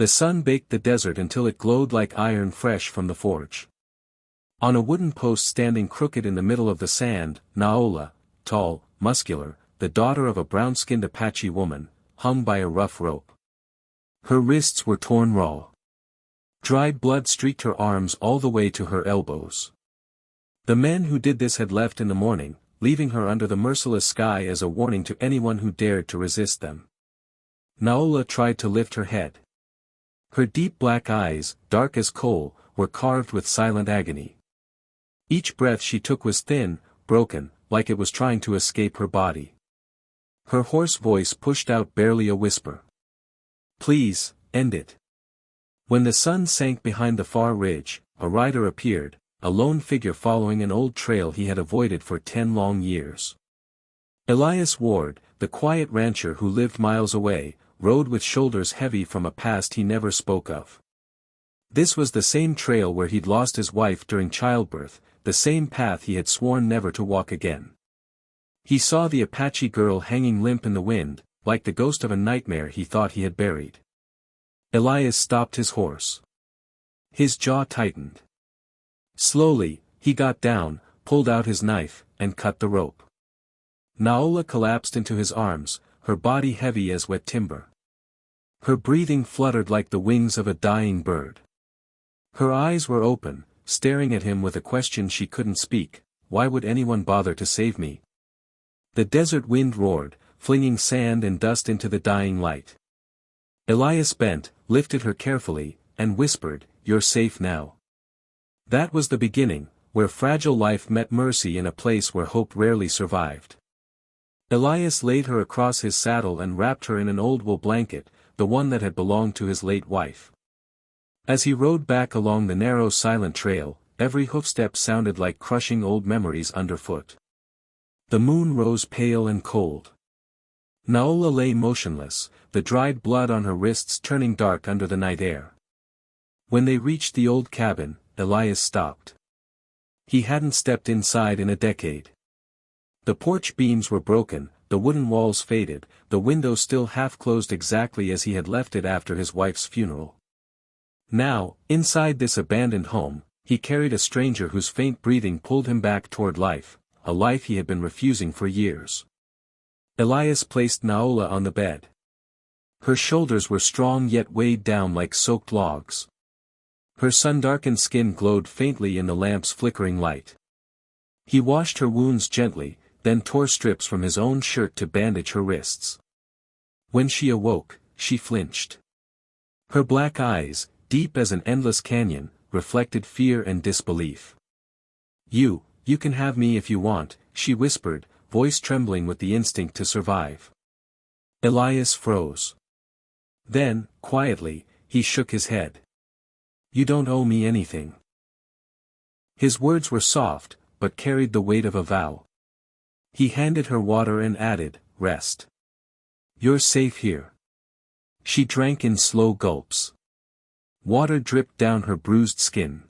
The sun baked the desert until it glowed like iron fresh from the forge. On a wooden post standing crooked in the middle of the sand, Naola, tall, muscular, the daughter of a brown-skinned Apache woman, hung by a rough rope. Her wrists were torn raw. Dried blood streaked her arms all the way to her elbows. The men who did this had left in the morning, leaving her under the merciless sky as a warning to anyone who dared to resist them. Naola tried to lift her head. Her deep black eyes, dark as coal, were carved with silent agony. Each breath she took was thin, broken, like it was trying to escape her body. Her hoarse voice pushed out barely a whisper. "Please, end it." When the sun sank behind the far ridge, a rider appeared, a lone figure following an old trail he had avoided for 10 long years. Elias Ward, the quiet rancher who lived miles away, rode with shoulders heavy from a past he never spoke of. This was the same trail where he'd lost his wife during childbirth, the same path he had sworn never to walk again. He saw the Apache girl hanging limp in the wind, like the ghost of a nightmare he thought he had buried. Elias stopped his horse. His jaw tightened. Slowly, he got down, pulled out his knife, and cut the rope. Naola collapsed into his arms, her body heavy as wet timber. Her breathing fluttered like the wings of a dying bird. Her eyes were open, staring at him with a question she couldn't speak: why would anyone bother to save me? The desert wind roared, flinging sand and dust into the dying light. Elias bent, lifted her carefully, and whispered, "You're safe now." That was the beginning, where fragile life met mercy in a place where hope rarely survived. Elias laid her across his saddle and wrapped her in an old wool blanket, the one that had belonged to his late wife. As he rode back along the narrow silent trail, every hoofstep sounded like crushing old memories underfoot. The moon rose pale and cold. Naola lay motionless, the dried blood on her wrists turning dark under the night air. When they reached the old cabin, Elias stopped. He hadn't stepped inside in a decade. The porch beams were broken, the wooden walls faded, the window still half closed exactly as he had left it after his wife's funeral. Now, inside this abandoned home, he carried a stranger whose faint breathing pulled him back toward life, a life he had been refusing for years. Elias placed Naola on the bed. Her shoulders were strong yet weighed down like soaked logs. Her sun-darkened skin glowed faintly in the lamp's flickering light. He washed her wounds gently, then tore strips from his own shirt to bandage her wrists. When she awoke, she flinched. Her black eyes, deep as an endless canyon, reflected fear and disbelief. You can have me if you want," she whispered, voice trembling with the instinct to survive. Elias froze. Then, quietly, he shook his head. "You don't owe me anything." His words were soft, but carried the weight of a vow. He handed her water and added, "Rest. You're safe here." She drank in slow gulps. Water dripped down her bruised skin.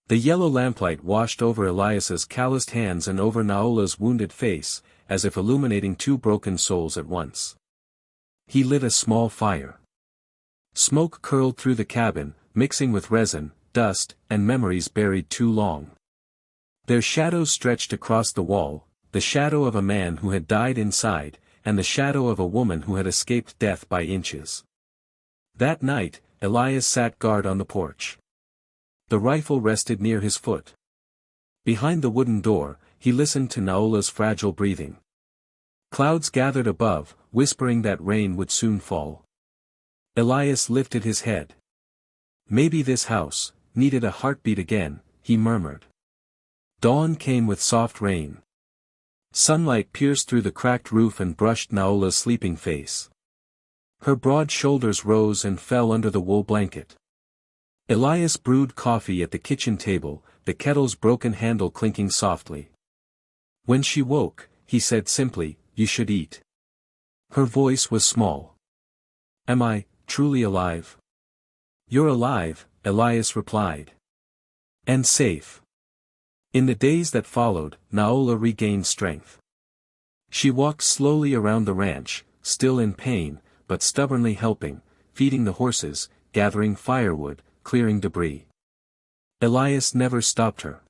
The yellow lamplight washed over Elias's calloused hands and over Naola's wounded face, as if illuminating two broken souls at once. He lit a small fire. Smoke curled through the cabin, mixing with resin, dust, and memories buried too long. Their shadows stretched across the wall, the shadow of a man who had died inside, and the shadow of a woman who had escaped death by inches. That night, Elias sat guard on the porch. The rifle rested near his foot. Behind the wooden door, he listened to Naola's fragile breathing. Clouds gathered above, whispering that rain would soon fall. Elias lifted his head. Maybe this house needed a heartbeat again, he murmured. Dawn came with soft rain. Sunlight pierced through the cracked roof and brushed Naola's sleeping face. Her broad shoulders rose and fell under the wool blanket. Elias brewed coffee at the kitchen table, the kettle's broken handle clinking softly. When she woke, he said simply, "You should eat." Her voice was small. "Am I truly alive?" "You're alive," Elias replied. "And safe." In the days that followed, Naola regained strength. She walked slowly around the ranch, still in pain, but stubbornly helping, feeding the horses, gathering firewood, clearing debris. Elias never stopped her.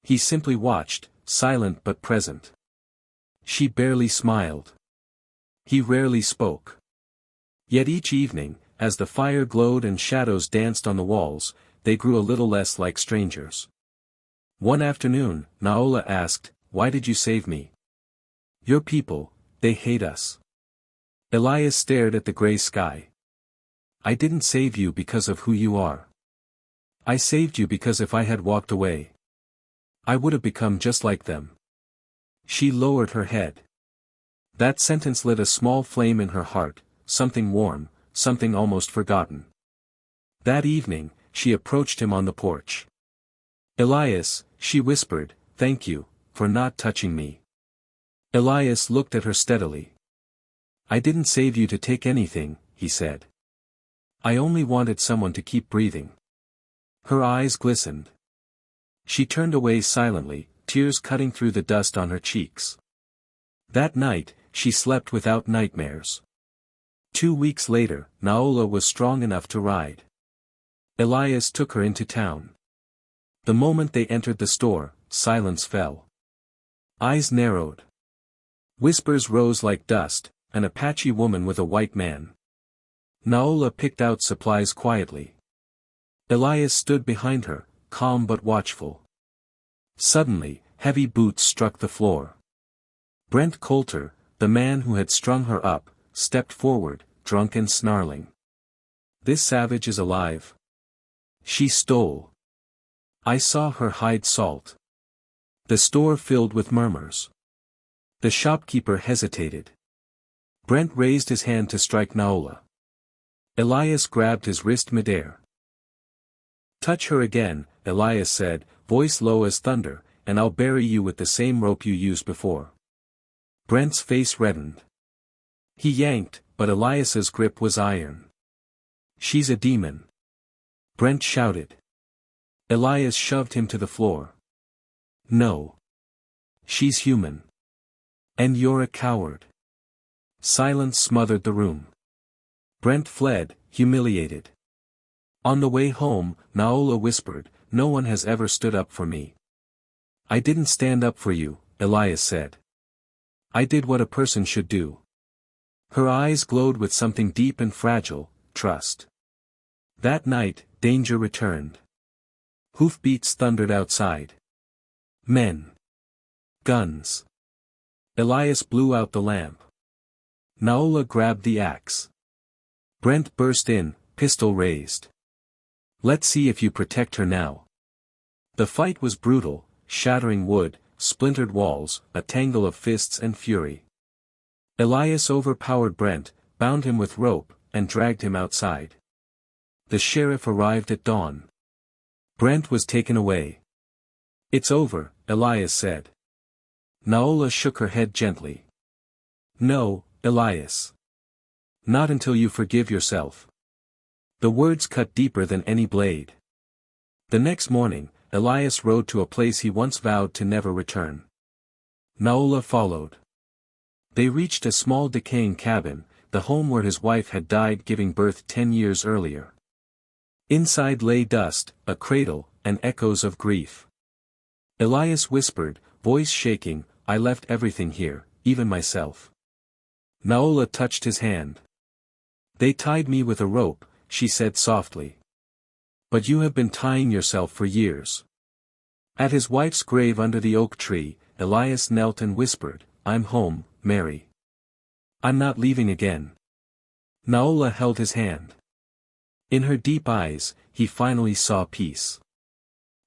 He simply watched, silent but present. She barely smiled. He rarely spoke. Yet each evening, as the fire glowed and shadows danced on the walls, they grew a little less like strangers. One afternoon, Naola asked, "Why did you save me?" "Your people, they hate us." Elias stared at the gray sky. "I didn't save you because of who you are. I saved you because if I had walked away, I would have become just like them." She lowered her head. That sentence lit a small flame in her heart, something warm, something almost forgotten. That evening, she approached him on the porch. "Elias," she whispered, "thank you, for not touching me." Elias looked at her steadily. "I didn't save you to take anything," he said. "I only wanted someone to keep breathing." Her eyes glistened. She turned away silently, tears cutting through the dust on her cheeks. That night, she slept without nightmares. 2 weeks later, Naola was strong enough to ride. Elias took her into town. The moment they entered the store, silence fell. Eyes narrowed. Whispers rose like dust, an Apache woman with a white man. Naola picked out supplies quietly. Elias stood behind her, calm but watchful. Suddenly, heavy boots struck the floor. Brent Coulter, the man who had strung her up, stepped forward, drunk and snarling. "This savage is alive. She stole. I saw her hide salt." The store filled with murmurs. The shopkeeper hesitated. Brent raised his hand to strike Naola. Elias grabbed his wrist midair. "Touch her again," Elias said, voice low as thunder, "and I'll bury you with the same rope you used before." Brent's face reddened. He yanked, but Elias's grip was iron. "She's a demon," Brent shouted. Elias shoved him to the floor. "No. She's human. And you're a coward." Silence smothered the room. Brent fled, humiliated. On the way home, Naola whispered, "No one has ever stood up for me." "I didn't stand up for you," Elias said. "I did what a person should do." Her eyes glowed with something deep and fragile, trust. That night, danger returned. Hoofbeats thundered outside. Men. Guns. Elias blew out the lamp. Naola grabbed the axe. Brent burst in, pistol raised. "Let's see if you protect her now." The fight was brutal, shattering wood, splintered walls, a tangle of fists and fury. Elias overpowered Brent, bound him with rope, and dragged him outside. The sheriff arrived at dawn. Brent was taken away. "It's over," Elias said. Naola shook her head gently. "No, Elias. Not until you forgive yourself." The words cut deeper than any blade. The next morning, Elias rode to a place he once vowed to never return. Naola followed. They reached a small decaying cabin, the home where his wife had died giving birth 10 years earlier. Inside lay dust, a cradle, and echoes of grief. Elias whispered, voice shaking, "I left everything here, even myself." Naola touched his hand. "They tied me with a rope," she said softly. "But you have been tying yourself for years." At his wife's grave under the oak tree, Elias knelt and whispered, "I'm home, Mary. I'm not leaving again." Naola held his hand. In her deep eyes, he finally saw peace.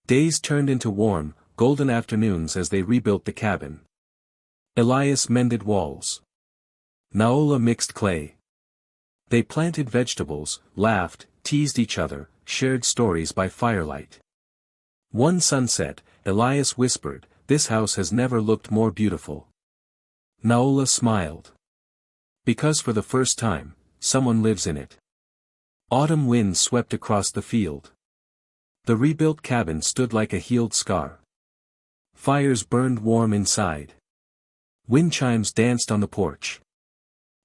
Days turned into warm, golden afternoons as they rebuilt the cabin. Elias mended walls. Naola mixed clay. They planted vegetables, laughed, teased each other, shared stories by firelight. One sunset, Elias whispered, "This house has never looked more beautiful." Naola smiled. "Because for the first time, someone lives in it." Autumn winds swept across the field. The rebuilt cabin stood like a healed scar. Fires burned warm inside. Wind chimes danced on the porch.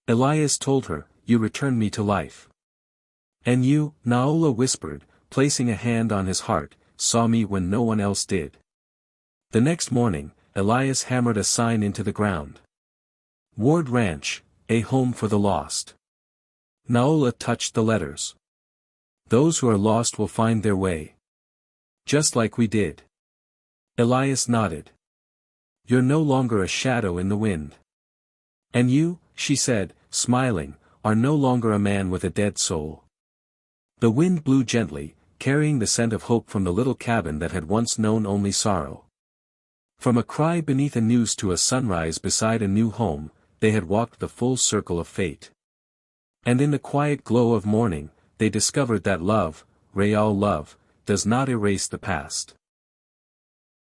Elias told her, "You returned me to life." And you, Naola whispered, placing a hand on his heart, saw me when no one else did. The next morning, Elias hammered a sign into the ground. Ward Ranch, a home for the lost. Naola touched the letters. Those who are lost will find their way. Just like we did. Elias nodded. You're no longer a shadow in the wind. And you, she said, smiling, are no longer a man with a dead soul. The wind blew gently, carrying the scent of hope from the little cabin that had once known only sorrow. From a cry beneath a noose to a sunrise beside a new home, they had walked the full circle of fate. And in the quiet glow of morning, they discovered that love, real love, does not erase the past.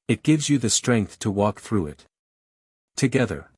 It gives you the strength to walk through it. Together.